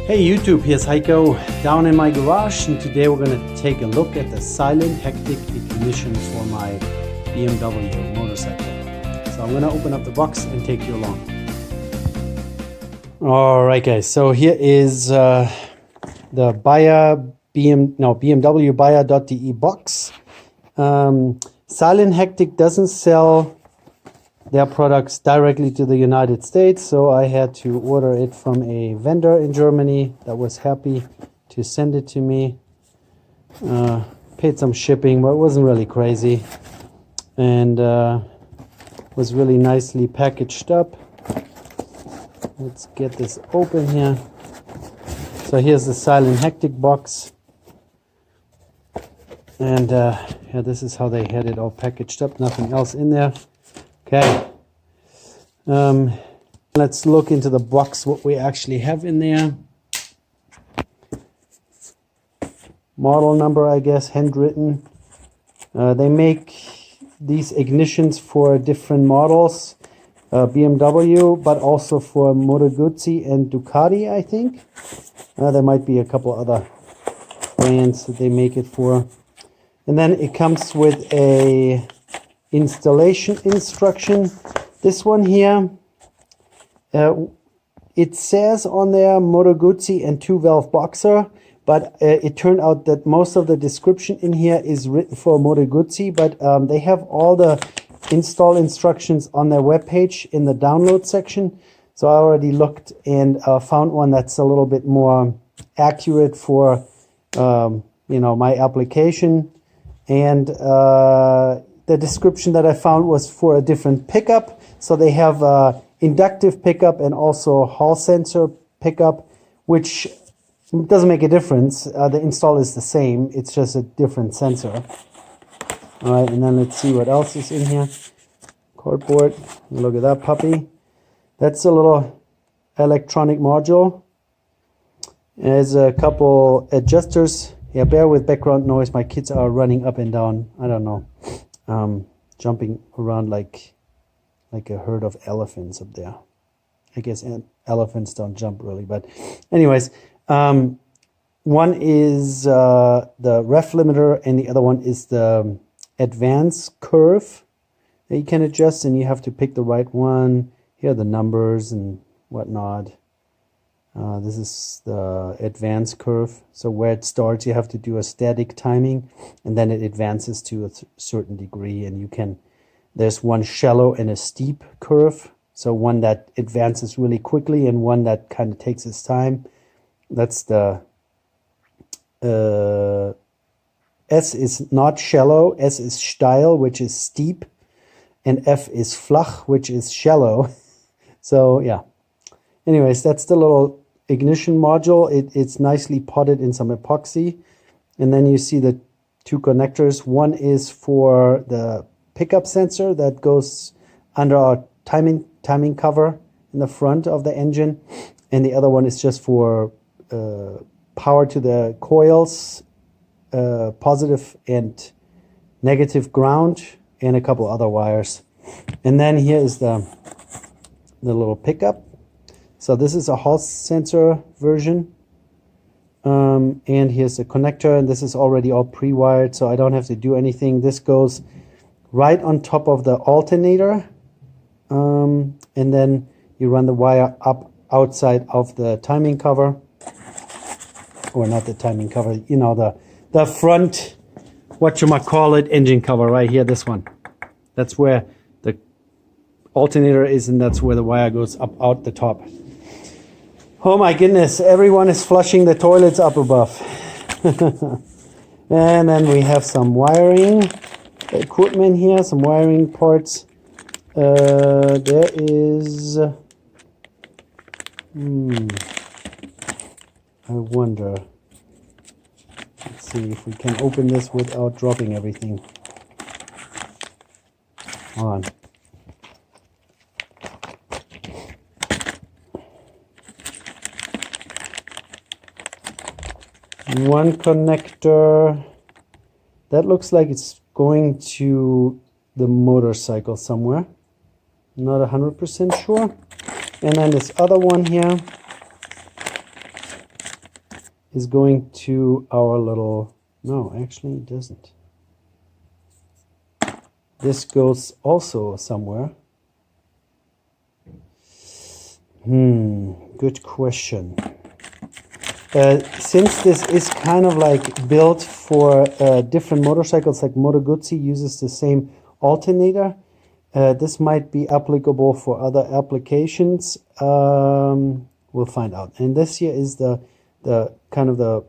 Hey YouTube, here's Heiko down in my garage, and today we're going to take a look at the Silent Hektik ignition for my BMW motorcycle. So I'm going to open up the box and take you along. Alright guys, so here is the BMW buyer.de box. Silent Hektik doesn't sell their products directly to the United States, so I had to order it from a vendor in Germany that was happy to send it to me. Paid some shipping, but it wasn't really crazy, and was really nicely packaged up. Let's get this open here. So here's the Silent Hektik box, and yeah, this is how they had it all packaged up, nothing else in there. Okay, let's look into the box, what we actually have in there. Model number, I guess, handwritten. They make these ignitions for different models, BMW, but also for Moto Guzzi and Ducati, I think. There might be a couple other brands that they make it for. And then it comes with a installation instruction. This one here, it says on there Moto Guzzi and 2-valve boxer, but it turned out that most of the description in here is written for Moto Guzzi, but they have all the install instructions on their webpage in the download section. So I already looked and found one that's a little bit more accurate for my application. And the description that I found was for a different pickup. So they have inductive pickup and also Hall sensor pickup, which doesn't make a difference. The install is the same. It's just a different sensor. All right, and then let's see what else is in here. Cardboard. Look at that puppy. That's a little electronic module. There's a couple adjusters. Yeah, bear with background noise. My kids are running up and down. I don't know. Jumping around like a herd of elephants up there. I guess elephants don't jump really, but anyways, one is the ref limiter, and the other one is the advance curve that you can adjust, and you have to pick the right one. Here are the numbers and whatnot. This is the advance curve. So where it starts, you have to do a static timing, and then it advances to a certain degree. And you can, there's one shallow and a steep curve. So one that advances really quickly and one that kind of takes its time. That's the S is not shallow. S is steil, which is steep, and F is flach, which is shallow. So yeah. Anyways, that's the little ignition module. It's nicely potted in some epoxy, and then you see the two connectors. One is for the pickup sensor that goes under our timing cover in the front of the engine, and the other one is just for power to the coils, positive and negative ground, and a couple other wires. And then here is the little pickup. So this is a Hall sensor version, and here's the connector, and this is already all pre-wired, so I don't have to do anything. This goes right on top of the alternator, and then you run the wire up outside of the timing cover, or not the timing cover, you know, the front, whatchamacallit, engine cover right here, this one. That's where the alternator is, and that's where the wire goes up out the top. Oh my goodness, everyone is flushing the toilets up above. And then we have some wiring equipment here, some wiring parts. There is, I wonder, let's see if we can open this without dropping everything. Hold on. One connector that looks like it's going to the motorcycle somewhere. Not 100% sure. And then this other one here is going to our little, no, actually it doesn't. This goes also somewhere. Good question. Since this is kind of like built for different motorcycles, like Moto Guzzi uses the same alternator, this might be applicable for other applications. We'll find out. And this here is the kind of the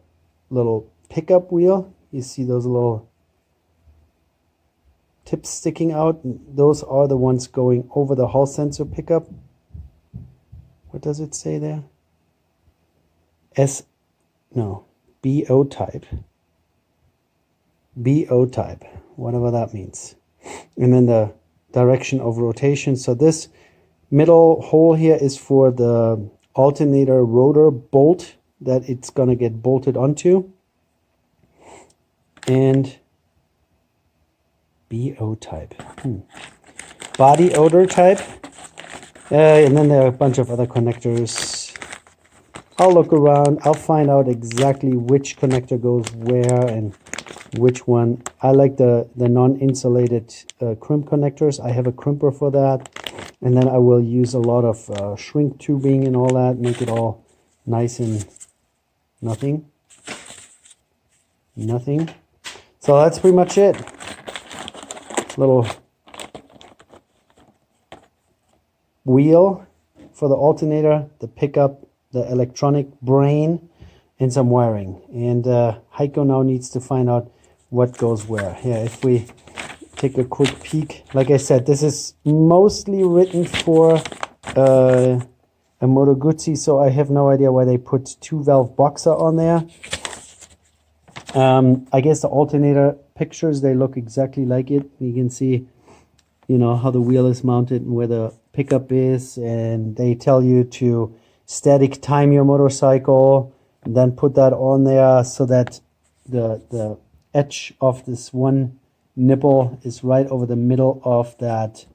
little pickup wheel. You see those little tips sticking out. Those are the ones going over the Hall sensor pickup. What does it say there? BO type. BO type, whatever that means. And then the direction of rotation. So this middle hole here is for the alternator rotor bolt that it's going to get bolted onto. And BO type. Body odor type. And then there are a bunch of other connectors. I'll look around. I'll find out exactly which connector goes where and which one. I like the non-insulated crimp connectors. I have a crimper for that. And then I will use a lot of shrink tubing and all that. Make it all nice and nothing. So that's pretty much it. Little wheel for the alternator, the pickup, the electronic brain, and some wiring. And Heiko now needs to find out what goes where. Yeah, if we take a quick peek, like I said, this is mostly written for a Moto Guzzi, so I have no idea why they put 2-valve boxer on there. I guess the alternator pictures, they look exactly like it. You can see, you know, how the wheel is mounted and where the pickup is, and they tell you to static time your motorcycle and then put that on there so that the edge of this one nipple is right over the middle of that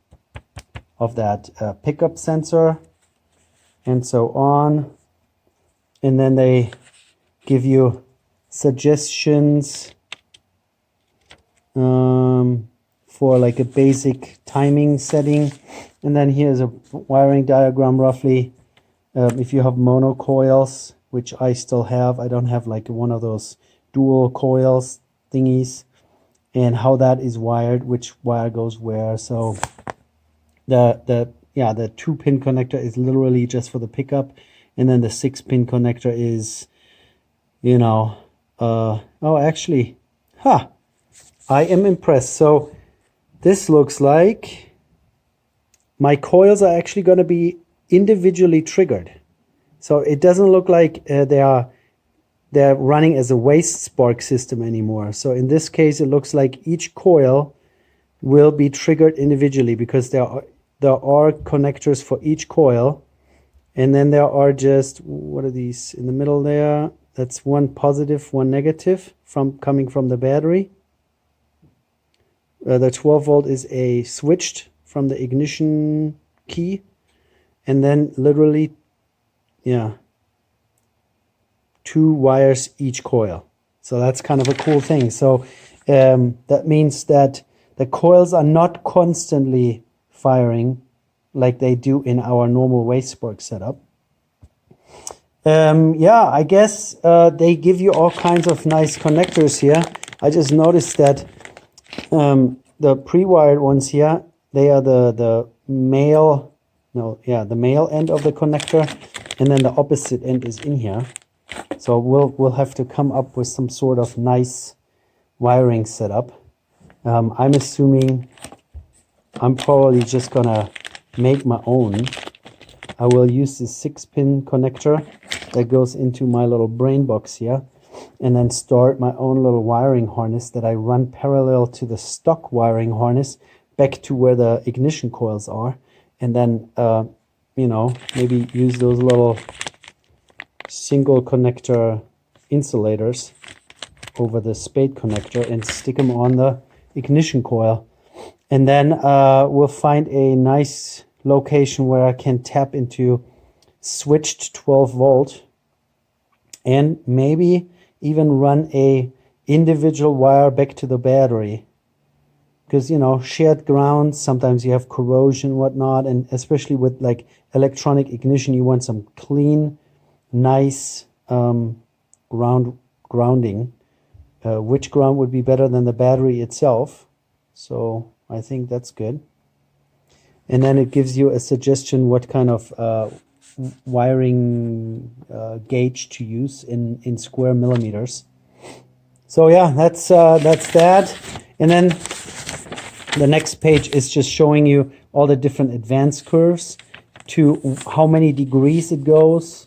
pickup sensor, and so on. And then they give you suggestions for like a basic timing setting. And then here's a wiring diagram roughly. If you have mono coils, which I still have, I don't have like one of those dual coils thingies, and how that is wired, which wire goes where. So the 2-pin connector is literally just for the pickup, and then the 6-pin connector is, you know, I am impressed. So this looks like my coils are actually going to be individually triggered. So it doesn't look like they're running as a waste spark system anymore. So in this case, it looks like each coil will be triggered individually, because there are connectors for each coil. And then there are just, what are these in the middle there? That's one positive, one negative coming from the battery. The 12 volt is a switched from the ignition key. And then literally, 2 wires each coil. So that's kind of a cool thing. So that means that the coils are not constantly firing like they do in our normal waste spark setup. I guess they give you all kinds of nice connectors here. I just noticed that the pre-wired ones here, they are the male end of the connector, and then the opposite end is in here. So we'll have to come up with some sort of nice wiring setup. I'm assuming I'm probably just gonna make my own. I will use this 6-pin connector that goes into my little brain box here, and then start my own little wiring harness that I run parallel to the stock wiring harness back to where the ignition coils are, and then maybe use those little single connector insulators over the spade connector and stick them on the ignition coil. And then we'll find a nice location where I can tap into switched 12 volt and maybe even run a individual wire back to the battery, because, you know, shared grounds, sometimes you have corrosion, whatnot, and especially with like electronic ignition, you want some clean, nice grounding. Which ground would be better than the battery itself? So I think that's good. And then it gives you a suggestion what kind of wiring gauge to use in square millimeters. So yeah, that's that. And then the next page is just showing you all the different advance curves to how many degrees it goes.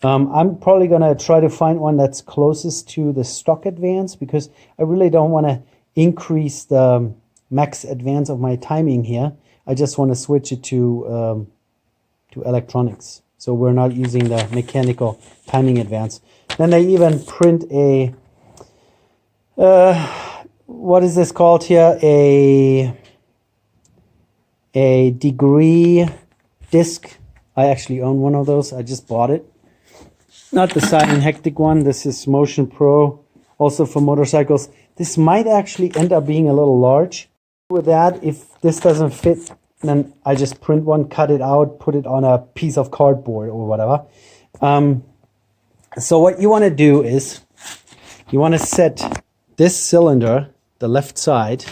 I'm probably gonna try to find one that's closest to the stock advance, because I really don't want to increase the max advance of my timing here. I just want to switch it to electronics, so we're not using the mechanical timing advance. Then they even print a what is this called here? A degree disc. I actually own one of those. I just bought it. Not the Silent Hektik one. This is Motion Pro, also for motorcycles. This might actually end up being a little large. With that, if this doesn't fit, then I just print one, cut it out, put it on a piece of cardboard or whatever. So what you want to do is you want to set this cylinder, the left side,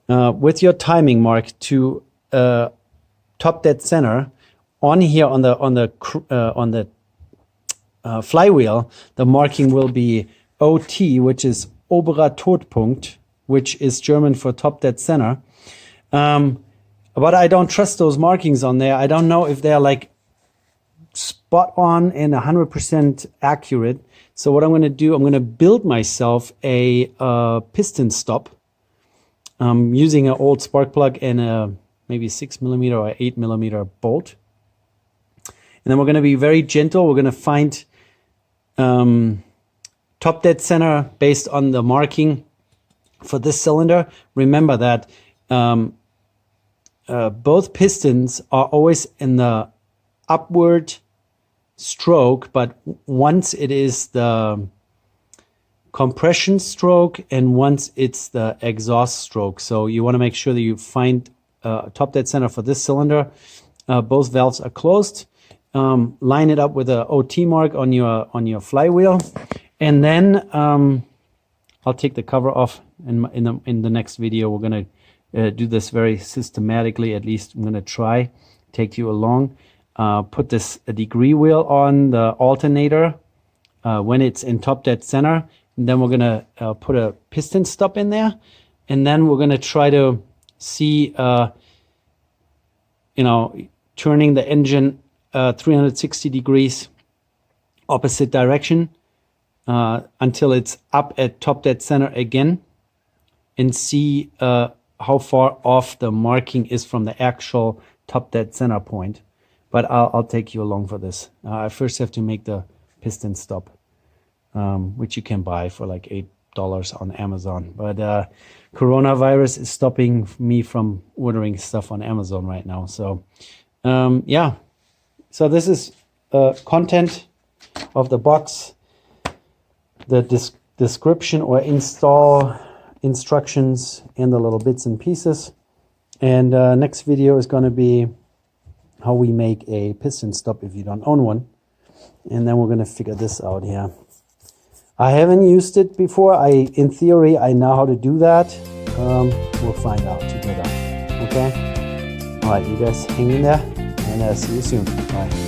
with your timing mark to top dead center. On here on the flywheel, the marking will be OT, which is oberer Todpunkt, which is German for top dead center. But I don't trust those markings on there. I don't know if they're like spot on and 100% accurate. So what I'm going to do, I'm going to build myself a piston stop using an old spark plug and a maybe 6mm or 8mm bolt. And then we're going to be very gentle. We're going to find top dead center based on the marking for this cylinder. Remember that both pistons are always in the upward stroke, but once it is the compression stroke and once it's the exhaust stroke. So you want to make sure that you find top dead center for this cylinder. Both valves are closed. Line it up with a OT mark on your flywheel, and then I'll take the cover off. In the next video, we're gonna do this very systematically. At least I'm gonna try, take you along. Put this degree wheel on the alternator when it's in top dead center, and then we're gonna put a piston stop in there, and then we're gonna try to see, turning the engine 360 degrees opposite direction until it's up at top dead center again, and see how far off the marking is from the actual top dead center point. But I'll take you along for this. I first have to make the piston stop, which you can buy for like $8 on Amazon. But coronavirus is stopping me from ordering stuff on Amazon right now. So yeah. So this is content of the box, the description or install instructions, and the little bits and pieces. And next video is going to be how we make a piston stop if you don't own one. And then we're going to figure this out here. I haven't used it before. In theory, I know how to do that. We'll find out together. Okay? All right, you guys hang in there, and see you soon. Bye.